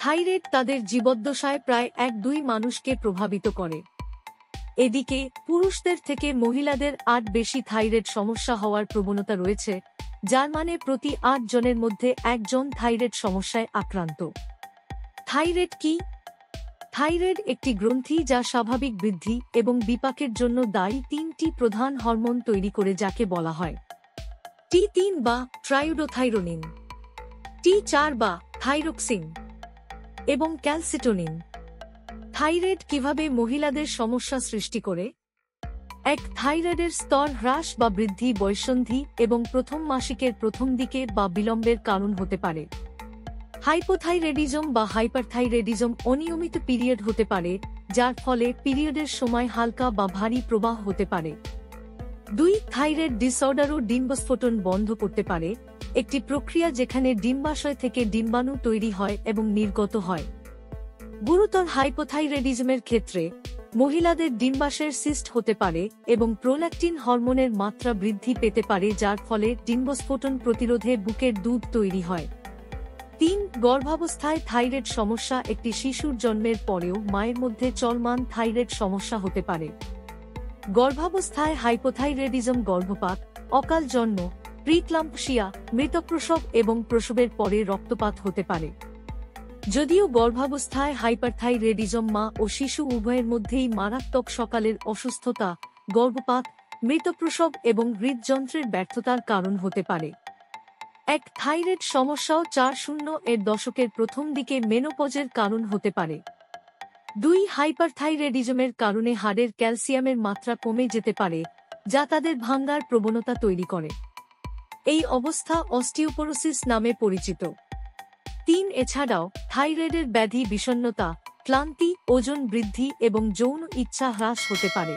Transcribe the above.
Thyroid তাদের জীবদ্দশায় প্রায় 1-2 মানুষকে প্রভাবিত করে। এদিকে পুরুষদের থেকে মহিলাদের 8 বেশি থাইরয়েড সমস্যা হওয়ার প্রবণতা রয়েছে, যার মানে প্রতি 8 জনের মধ্যে 1 জন থাইরয়েড সমস্যায় আক্রান্ত। থাইরয়েড কি? থাইরয়েড একটি গ্রন্থি যা স্বাভাবিক বৃদ্ধি এবং বিপাকের জন্য দায়ী 3টি প্রধান হরমোন তৈরি করে, যাকে বলা হয় T3 বা ট্রাইওডোথাইরোনিন, T4 বা থাইরোক্সিন এবং ক্যালসিটোনিন। থাইরয়েড কিভাবে মহিলাদের সমস্যা সৃষ্টি করে? 1. থাইরয়েডের স্তর হ্রাস বা বৃদ্ধি বয়ঃসন্ধি এবং প্রথম মাসিকের প্রথম দিকে বা বিলম্বের কারণ হতে পারে। হাইপোথাইরয়েডিজম বা হাইপারথাইরয়েডিজম অনিয়মিত পিরিয়ড হতে পারে, যার ফলে পিরিয়ডের সময় হালকা বা ভারী প্রবাহ হতে পারে। 2. থাইরয়েড ডিসঅর্ডারও ডিম্বস্ফোটন বন্ধ করতে পারে, একটি প্রক্রিয়া যেখানে ডিম্বাশয় থেকে ডিম্বাণু তৈরি হয় এবং নির্গত হয়। গুরুতর হাইপোথাইরয়েডিজমের ক্ষেত্রে মহিলাদের ডিম্বাশয়ের সিস্ট হতে পারে এবং প্রোল্যাক্টিন হরমোনের মাত্রা বৃদ্ধি পেতে পারে, যার ফলে ডিম্বস্ফোটন প্রতিরোধে বুকের দুধ তৈরি হয়। 3. গর্ভাবস্থায় থাইরয়েড সমস্যা একটি শিশুর জন্মের পরেও মায়ের মধ্যে চলমান থাইরয়েড সমস্যা হতে পারে। গর্ভাবস্থায় হাইপোথাইরয়েডিজম গর্ভপাত, অকাল জন্ম, প্রিক্লাম্পসিয়া, মৃতপ্রসব এবং প্রসবের পরে রক্তপাত হতে পারে। যদিও গর্ভাবস্থায় হাইপারথাইরয়েডিজম মা ও শিশু উভয়ের মধ্যেই মারাত্মক, সকালের অসুস্থতা, গর্ভপাত, মৃতপ্রসব এবং হৃদযন্ত্রের ব্যর্থতার কারণ হতে পারে। 1. থাইরয়েড সমস্যাও 40 এর দশকের প্রথম দিকে মেনোপজের কারণ হতে পারে। 2. হাইপারথাইরয়েডিজমের কারণে হাড়ের ক্যালসিয়ামের মাত্রা কমে যেতে পারে, যা তাদের ভাঙ্গার প্রবণতা তৈরি করে। এই অবস্থা অস্টিওপোরোসিস নামে পরিচিত। 3. এছাড়াও থাইরয়েডের ব্যাধি বিষণ্ণতা, ক্লান্তি, ওজন বৃদ্ধি এবং যৌন ইচ্ছা হ্রাস হতে পারে।